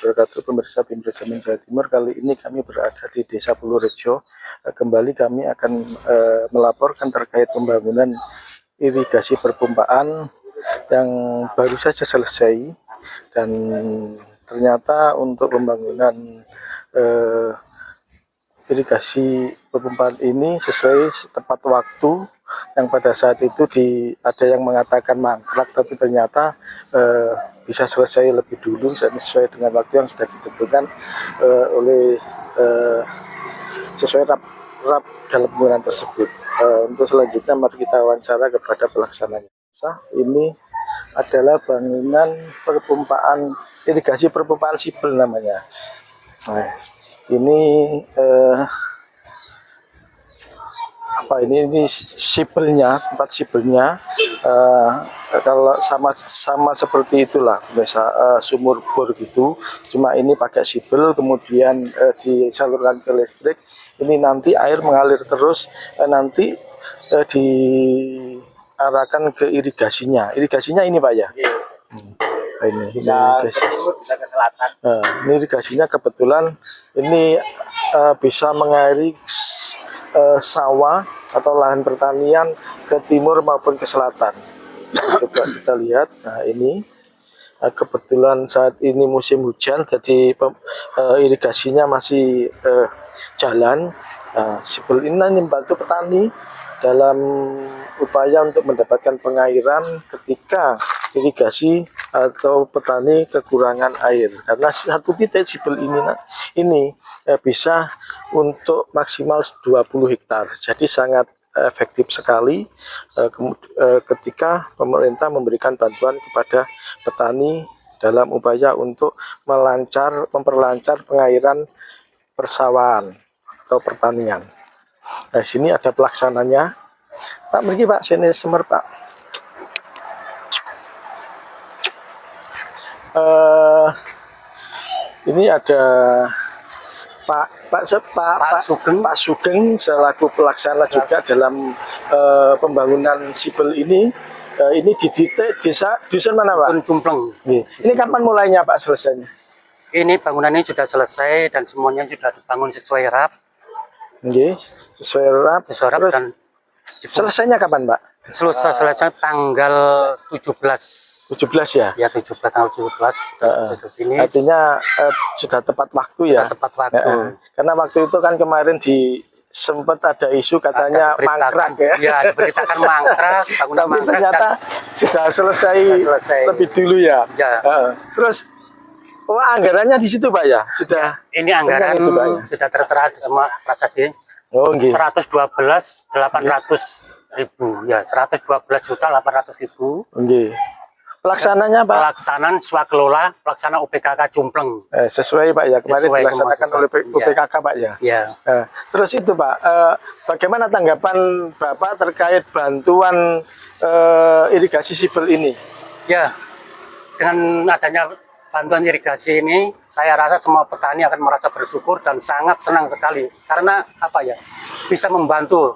wabarakatuh, pemirsa Pindro Jamin Jawa Timur. Kali ini kami berada di Desa Purworejo. Kembali kami akan melaporkan terkait pembangunan irigasi perpompaan yang baru saja selesai, dan ternyata untuk pembangunan irigasi perpompaan ini sesuai tepat waktu, yang pada saat itu ada yang mengatakan mangkrak, tapi ternyata bisa selesai lebih dulu sesuai dengan waktu yang sudah ditentukan oleh sesuai rap dalam pembangunan tersebut. Untuk selanjutnya mari kita wawancara kepada pelaksananya. Ini adalah bangunan perpompaan irigasi perpompaan sipil namanya. Nah, ini ini sipilnya, tempat sipilnya. Kalau sama seperti itulah, misal sumur bor gitu, cuma ini pakai sipil, kemudian disalurkan ke listrik. Ini nanti air mengalir terus, nanti diarahkan ke irigasinya. Irigasinya ini Pak ya. Ini irigasi. Bisa ke selatan. Ini irigasinya kebetulan ini bisa mengairi sawah atau lahan pertanian ke timur maupun ke selatan. Coba kita lihat. Nah, ini kebetulan saat ini musim hujan, jadi irigasinya masih jalan. Sipil ini membantu petani dalam upaya untuk mendapatkan pengairan ketika irigasi atau petani kekurangan air, karena satu titik sipil ini bisa untuk maksimal 20 hektar, jadi sangat efektif sekali ketika pemerintah memberikan bantuan kepada petani dalam upaya untuk memperlancar pengairan persawahan atau pertanian. Nah, sini ada pelaksananya. Pak, pergi Pak, sini semer Pak. Ini ada Pak Sugeng selaku pelaksana juga dalam pembangunan sipil ini. Ini di dusun mana Pak? Dusun Cumpleng. Ini kapan mulainya Pak selesainya? Ini bangunan ini sudah selesai dan semuanya sudah dibangun sesuai RAP. Sesuai RAP. Terus, dan selesainya kapan Pak? Selesai tanggal 17 ya? Ya, 17 tanggal 17. Artinya sudah tepat waktu ya? Tepat waktu. Karena waktu itu kan kemarin sempat ada isu katanya mangkrak ya? Ya, diberitakan mangkrak, bangunan tapi mangkrak. ternyata sudah selesai lebih dulu ya? Terus, anggarannya di situ Pak ya? Sudah. Ini anggaran itu, Pak, ya? Sudah tertera di semua prasasti. 112.800.000 ya, 112.800.000. Pelaksananya Pak? Pelaksanaan swakelola, pelaksana UPKK Cumpleng. Sesuai Pak ya, kemarin dilaksanakan oleh UPKK Pak ya? Ya. Terus itu Pak, bagaimana tanggapan Bapak terkait bantuan irigasi sipil ini? Ya, dengan adanya bantuan irigasi ini, saya rasa semua petani akan merasa bersyukur dan sangat senang sekali. Karena apa ya, bisa membantu,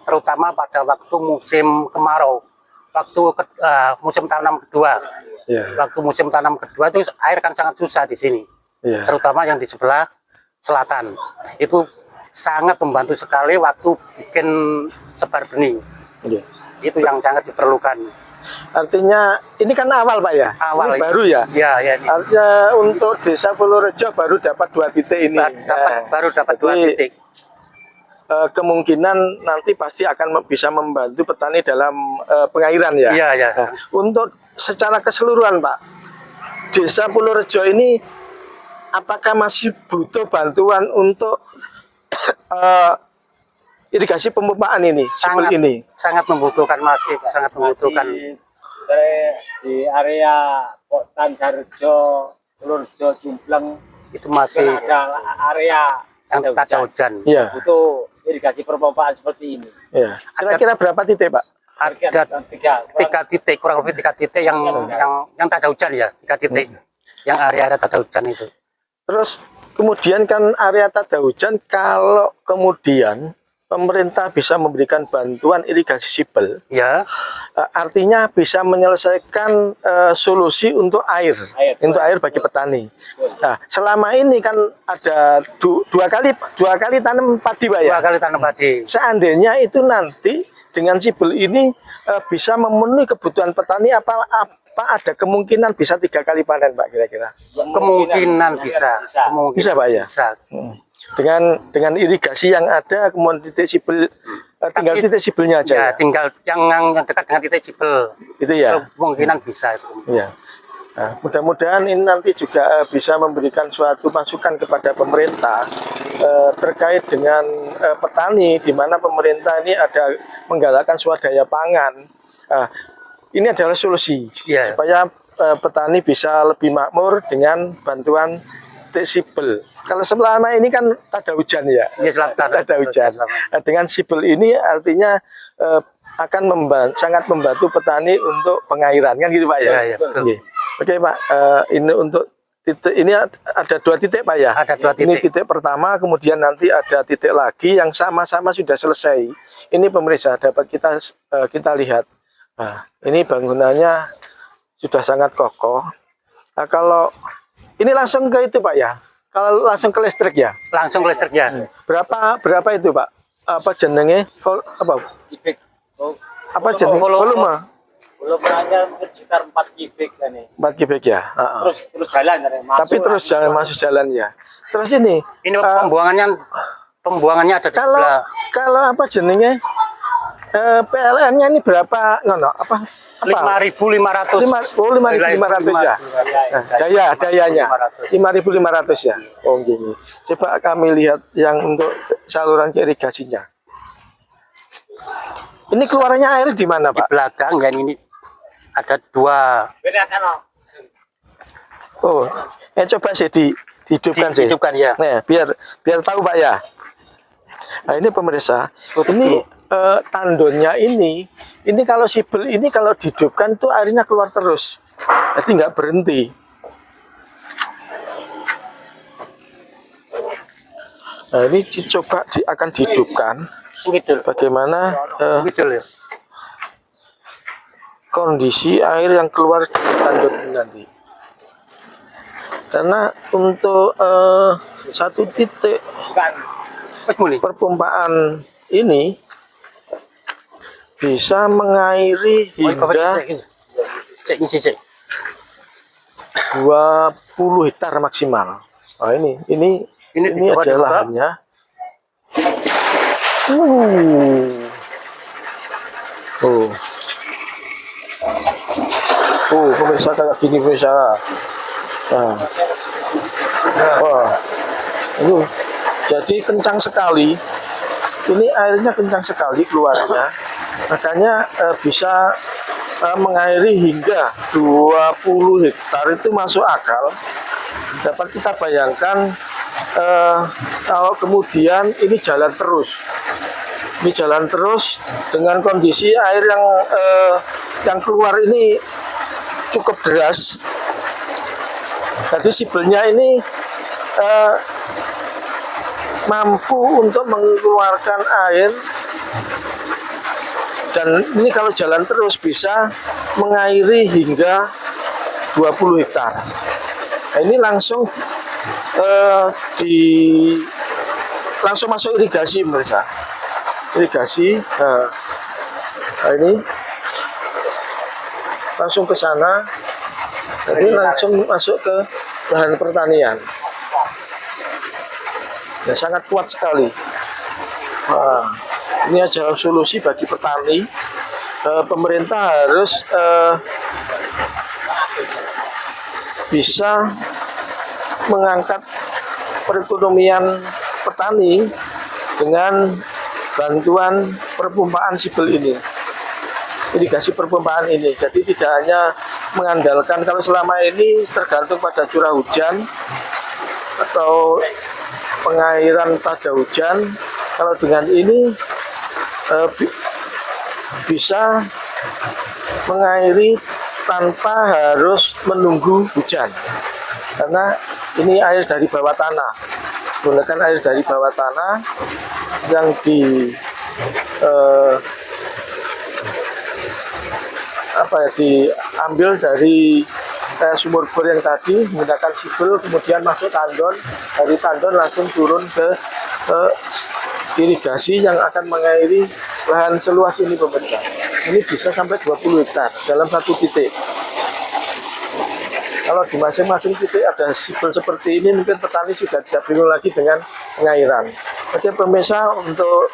terutama pada waktu musim kemarau, waktu musim tanam kedua. Waktu musim tanam kedua itu air kan sangat susah di sini, terutama yang di sebelah selatan. Itu sangat membantu sekali waktu bikin sebar benih. Itu yang sangat diperlukan. Artinya ini kan awal Pak ya? Awal. Ini baru ya? Ya. Artinya untuk Desa Purworejo baru dapat 2 titik ini. Baru dapat 2 titik. Kemungkinan nanti pasti akan bisa membantu petani dalam pengairan ya? Iya. Untuk secara keseluruhan Pak, Desa Purworejo ini apakah masih butuh bantuan untuk irigasi perpompaan ini, sipil ini? Sangat membutuhkan, sangat membutuhkan. Di area Tansarejo, Purworejo, Cumpleng itu masih ada area yang tak ada hujan. Butuh irigasi perpompaan seperti ini. Kira-kira berapa titik Pak? Ada 3 titik, kurang lebih 3 titik yang tak ada hujan ya, 3 titik. Yang area tak ada hujan itu. Terus kemudian kan area tak ada hujan, kalau kemudian pemerintah bisa memberikan bantuan irigasi sipil, Ya, artinya bisa menyelesaikan solusi untuk air bagi petani. Nah, selama ini kan ada dua kali tanam padi, Pak ya. 2 kali tanam padi. Seandainya itu nanti dengan sipil ini bisa memenuhi kebutuhan petani, apa ada kemungkinan bisa 3 kali panen, Pak, kira-kira? Kemungkinan bisa. Kemungkinan Bisa, Pak ya? Bisa. Dengan irigasi yang ada, kemudian titik sipil, tinggal titik sipilnya aja. Ya, Ya? tinggal yang dekat dengan titik sipil. Itu ya. Kemungkinan bisa itu. Ya. Nah, mudah-mudahan ini nanti juga bisa memberikan suatu masukan kepada pemerintah terkait dengan petani, di mana pemerintah ini ada menggalakkan swadaya pangan. Ini adalah solusi Ya. supaya petani bisa lebih makmur dengan bantuan sipil. Kalau selama ini kan tak ada hujan ya, Ya, tak ada hujan. Nah, dengan sipil ini artinya akan sangat membantu petani untuk pengairan, kan gitu, Pak ya? Ya, ya, betul. Oke. Oke, Pak, ini untuk titik ini ada 2 titik, Pak ya? Ada 2 Ini titik. titik pertama, kemudian nanti ada titik lagi yang sama-sama sudah selesai. Ini pemirsa dapat kita lihat. Nah, ini bangunannya sudah sangat kokoh. Nah, kalau ini langsung ke itu, Pak ya? Kalau langsung ke listrik ya? Langsung ke listrik ya. Berapa itu, Pak? Apa jenenge? Apa? Kubik. Oh, Apa jenenge? Volume? volumenya mungkin sekitar 4 kubik kan nih. 4 kubik ya. Terus jalan kan nih, masuk. Tapi terus jalan masuk jalan ya. Terus ini Ini pembuangannya ada di sebelah. kalau apa jenenge? PLN-nya ini berapa? Ngono, apa? 5.500. 5.500 ya. Nah, dayanya 5.500 ya. Oh gini. Coba kami lihat yang untuk saluran irigasinya. Ini keluarnya air di mana, Di Pak? belakang ya, ini ada 2. Oh, coba sih dihidupkan sih. Dihidupkan ya. Nah, biar tahu, Pak ya. Nah, ini pemirsa. Ini tandonnya ini kalau sipil ini kalau dihidupkan tuh airnya keluar terus. Jadi nggak berhenti. Nah, ini coba akan dihidupkan. Gitu. Bagaimana Gitu ya. kondisi air yang keluar dari tandon ini nanti. Karena untuk satu titik perpompaan ini bisa mengairi hingga 20 hektar maksimal. Nah, ini dicoba adalah juga. lahannya. Pemirsa kayak gini, pemirsa. Nah. Wah. Ini jadi kencang sekali. Ini airnya kencang sekali keluarnya. Makanya bisa mengairi hingga 20 hektar, itu masuk akal. Dapat kita bayangkan kalau kemudian ini jalan terus. Ini jalan terus dengan kondisi air yang keluar ini cukup deras. Jadi sipilnya ini mampu untuk mengeluarkan air, dan ini kalau jalan terus bisa mengairi hingga 20 hektar. Nah, ini langsung langsung masuk irigasi, pemirsa. Irigasi. Nah, ini langsung ke sana. Jadi langsung masuk ke lahan pertanian. Ya, sangat kuat sekali. Nah, ini adalah solusi bagi petani. Pemerintah harus bisa mengangkat perekonomian petani dengan bantuan perpompaan sipil ini, irigasi perpompaan ini. Jadi tidak hanya mengandalkan, kalau selama ini tergantung pada curah hujan atau pengairan pada hujan. Kalau dengan ini bisa mengairi tanpa harus menunggu hujan, karena ini air dari bawah tanah, menggunakan air dari bawah tanah. yang diambil dari sumur bor yang tadi menggunakan sipil, kemudian masuk tandon, dari tandon langsung turun ke irigasi yang akan mengairi lahan seluas ini pemirsa. Ini bisa sampai 20 hektar dalam satu titik. Kalau di masing-masing titik ada sipil seperti ini, mungkin petani sudah tidak bingung lagi dengan pengairan. Oke pemirsa, untuk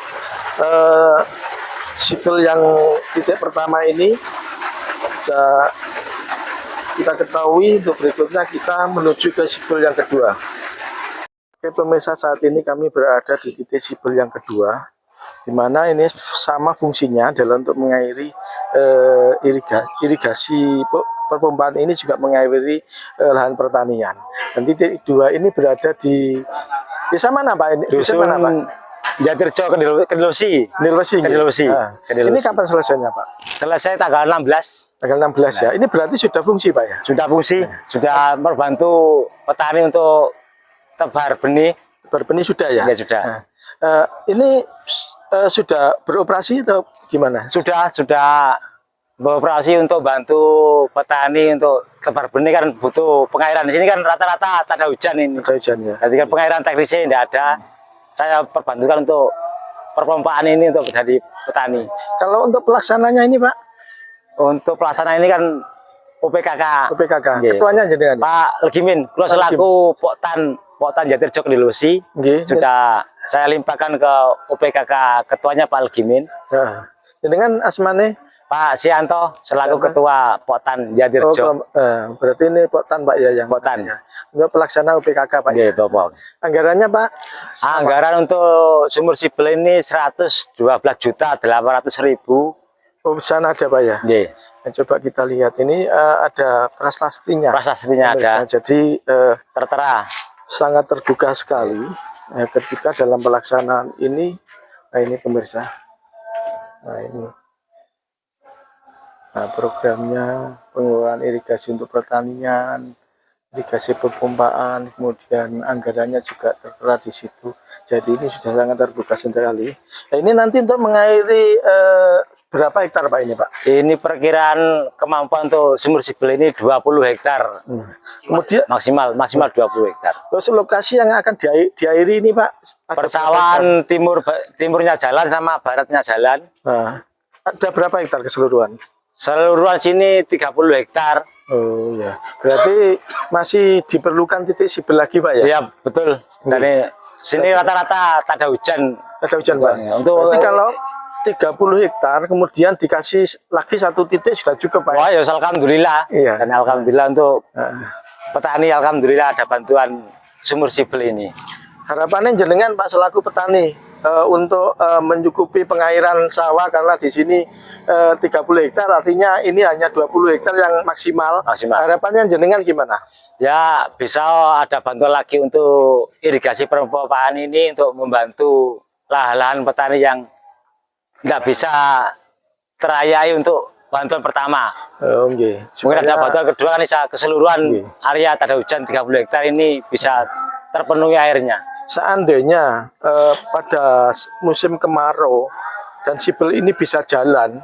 sipil yang titik pertama ini sudah kita ketahui. Untuk berikutnya kita menuju ke sipil yang kedua. Oke pemirsa, saat ini kami berada di titik sipil yang kedua, di mana ini sama fungsinya adalah untuk mengairi irigasi perpompaan ini juga mengairi lahan pertanian. Dan titik dua ini berada di desa mana Pak? Ini desa mana Pak? Jatirjo Kedilawsi. Kedilawsi. Ini kapan selesainya Pak? Selesai tanggal 16. Tanggal 16 ya. Ini berarti sudah fungsi Pak ya? Sudah fungsi, sudah membantu petani untuk tebar benih. Tebar benih sudah ya? Ya sudah. Ini sudah beroperasi atau gimana? Sudah beroperasi untuk bantu petani untuk tebar benih, kan butuh pengairan. Di sini kan rata-rata tak ada hujan ini. Ada hujannya. Jadi kan pengairan teknisnya tidak ada. Saya perbantukan untuk perpompaan ini untuk dari petani. Kalau untuk pelaksananya ini Pak? Untuk pelaksanaan ini kan UPKK. UPKK. Ketuanya jenengan? Pak Legimin, kalau selaku Poktan Jatirjo Kedilawsi, sudah saya limpahkan ke UPKK, ketuanya Pak Legimin. Jenengan asmane? Pak Sianto selaku ketua Poktan Jatirjo. Berarti ini Poktan Pak ya yang Poktan. Untuk pelaksana UPKK Pak. Iya, Bapak. Anggarannya Pak? Anggaran untuk sumur sipil ini 112.800.000. Oh, sana ada Pak ya? Iya. Nah, coba kita lihat ini ada prasastinya. Prasastinya ada. Jadi tertera. Sangat terbuka sekali ketika dalam pelaksanaan ini. Nah ini pemirsa. Nah ini. Nah, programnya pengelolaan irigasi untuk pertanian, irigasi perpompaan, kemudian anggarannya juga tertera di situ. Jadi ini sudah sangat terbuka sekali. Nah, ini nanti untuk mengairi berapa hektar Pak ini Pak? Ini perkiraan kemampuan untuk sumur sipil ini 20 hektar. Kemudian maksimal 20 hektar. Terus lokasi yang akan diairi ini Pak? Persawahan timurnya jalan sama baratnya jalan. Nah, ada berapa hektar keseluruhan? Seluruhan sini 30 hektar. Oh ya, berarti masih diperlukan titik sipil lagi Pak ya? Iya betul. Dari sini rata-rata tak ada hujan. Ada hujan Pak. Ya, untuk berarti kalau 30 hektar kemudian dikasih lagi satu titik sudah cukup Pak? Wah ya alhamdulillah. Iya. Dan alhamdulillah untuk petani, alhamdulillah ada bantuan sumur sipil ini. Harapannya jenengan Pak selaku petani untuk mencukupi pengairan sawah, karena di sini 30 hektar artinya ini hanya 20 hektar yang maksimal. Harapannya jenengan gimana? Ya bisa ada bantuan lagi untuk irigasi perpompaan ini untuk membantu lahan petani yang tidak bisa terayai untuk bantuan pertama. Mungkin ada bantuan kedua kan bisa keseluruhan area tak ada hujan 30 hektar ini bisa terpenuhi airnya. Seandainya pada musim kemarau dan sipil ini bisa jalan,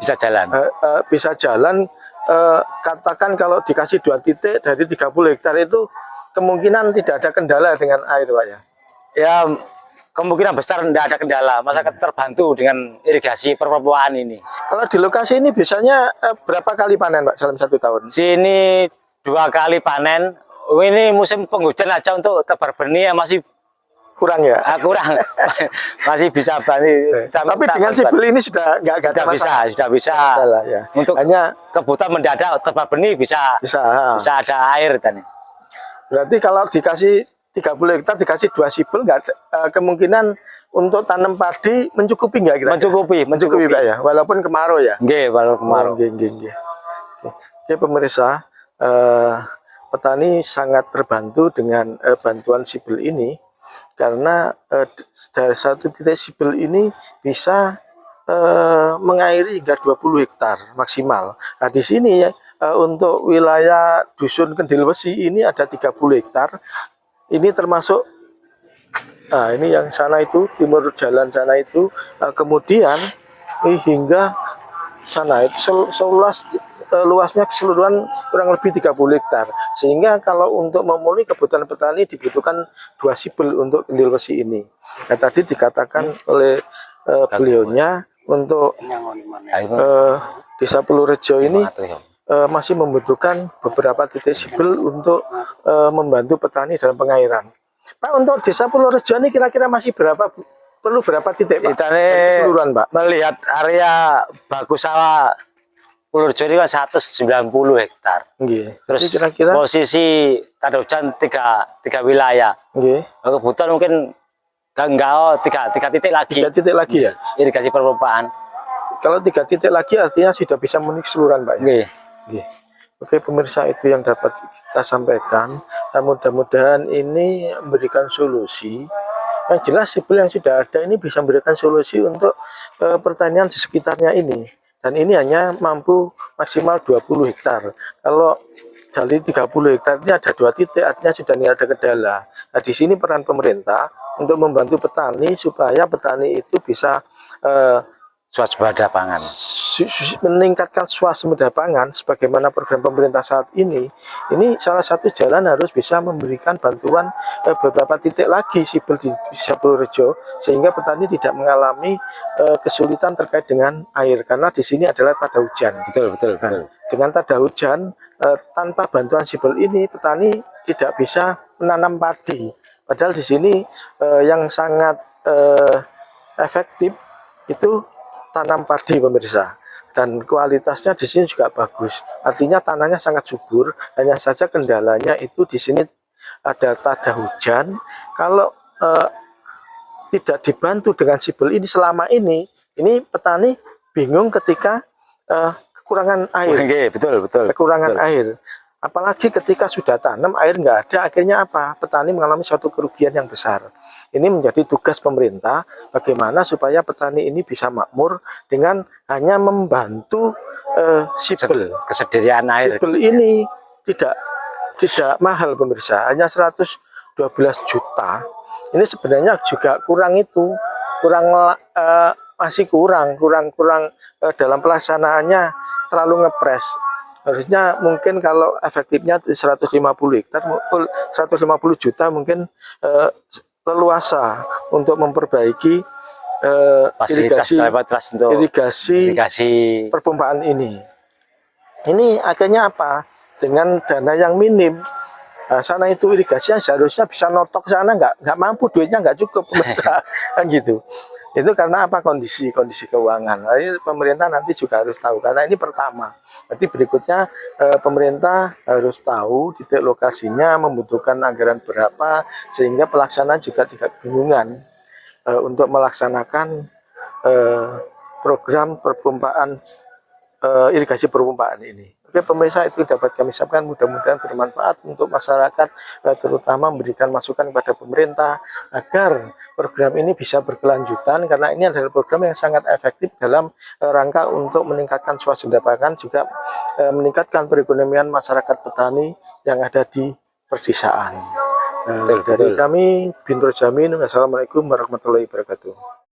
katakan kalau dikasih 2 titik dari 30 hektar itu kemungkinan tidak ada kendala dengan air Pak ya? Ya kemungkinan besar tidak ada kendala, masyarakat terbantu dengan irigasi perpompaan ini. Kalau di lokasi ini biasanya berapa kali panen Pak dalam 1 tahun? Sini 2 kali panen. Ini musim penghujan aja untuk tebar benih ya masih kurang ya? Kurang. Masih bisa bani. Tapi dengan sipil ini sudah nggak bisa. Masalah, ya. Untuk hanya kebutuhan mendadak tebar benih bisa ada air tadi. Berarti kalau dikasih 30 hektar dikasih 2 sipil nggak kemungkinan untuk tanam padi mencukupi nggak kira-kira? Mencukupi Pak ya, walaupun kemarau ya. Nggih, walaupun kemarau. Oke pemirsa, petani sangat terbantu dengan bantuan sipil ini, karena dari satu titik sipil ini bisa mengairi hingga 20 hektar maksimal. Nah di sini ya, untuk wilayah dusun Kedilawsi ini ada 30 hektar. Ini termasuk Nah, ini yang sana itu, timur jalan sana itu, kemudian ini hingga sana itu luasnya keseluruhan kurang lebih 30 hektar. Sehingga kalau untuk memenuhi kebutuhan petani dibutuhkan 2 sipil untuk kendil besi ini. Nah, tadi dikatakan oleh beliaunya untuk Desa Purworejo ini masih membutuhkan beberapa titik sipil untuk membantu petani dalam pengairan. Pak, untuk Desa Purworejo ini kira-kira masih perlu berapa titik, Pak? Keseluruhan, Pak. Melihat area bagus sawah Purworejo ini kan 190 hektar. Nggih. Terus Jadi kira-kira posisi tak ada hujan tiga wilayah. nggih. Kebutuhan mungkin enggak tiga titik lagi. 3 titik lagi ya? Irigasi perpompaan. Kalau 3 titik lagi artinya sudah bisa memenuhi keseluruhan, Pak ya? Nggih. Nggih. Oke, pemirsa, itu yang dapat kita sampaikan. Nah, mudah-mudahan ini memberikan solusi. Yang jelas sipil yang sudah ada ini bisa memberikan solusi untuk pertanian di sekitarnya ini. Dan ini hanya mampu maksimal 20 hektar. Kalau dari 30 hektar ini ada 2 titik, artinya sudah tidak ada kendala. Nah, di sini peran pemerintah untuk membantu petani supaya petani itu bisa Swasembada pangan. meningkatkan swasembada pangan sebagaimana program pemerintah saat ini salah satu jalan harus bisa memberikan bantuan beberapa titik lagi sipil di Desa Purworejo sehingga petani tidak mengalami kesulitan terkait dengan air karena di sini adalah tada hujan. Betul. Dengan tada hujan tanpa bantuan sipil ini petani tidak bisa menanam padi. Padahal di sini yang sangat efektif itu tanam padi, pemirsa, dan kualitasnya di sini juga bagus. Artinya tanahnya sangat subur. Hanya saja kendalanya itu di sini ada tada hujan. Kalau tidak dibantu dengan sipil ini selama ini petani bingung ketika kekurangan air. Betul. Kekurangan air. Apalagi ketika sudah tanam air nggak ada, akhirnya apa? Petani mengalami suatu kerugian yang besar. Ini menjadi tugas pemerintah bagaimana supaya petani ini bisa makmur dengan hanya membantu sipil. Kesediaan air. Sipil ini tidak mahal, pemirsa, hanya 112 juta. Ini sebenarnya juga masih kurang dalam pelaksanaannya, terlalu ngepres. Harusnya mungkin kalau efektifnya 150 hektar, 150 juta mungkin leluasa untuk memperbaiki irigasi perpompaan ini. Ini akhirnya apa? Dengan dana yang minim, sana itu irigasinya seharusnya bisa notok sana, nggak mampu, duitnya nggak cukup, kan gitu. Itu karena apa? Kondisi keuangan. Jadi pemerintah nanti juga harus tahu karena ini pertama. Nanti berikutnya pemerintah harus tahu titik lokasinya membutuhkan anggaran berapa sehingga pelaksanaan juga tidak kebingungan untuk melaksanakan program perpompaan irigasi perpompaan ini. Oke, pemirsa, itu dapat kami sampaikan, mudah-mudahan bermanfaat untuk masyarakat, terutama memberikan masukan kepada pemerintah agar program ini bisa berkelanjutan karena ini adalah program yang sangat efektif dalam rangka untuk meningkatkan swasembada pangan, juga meningkatkan perekonomian masyarakat petani yang ada di perdesaan. Dari kami, Bin Rojamin, wassalamualaikum warahmatullahi wabarakatuh.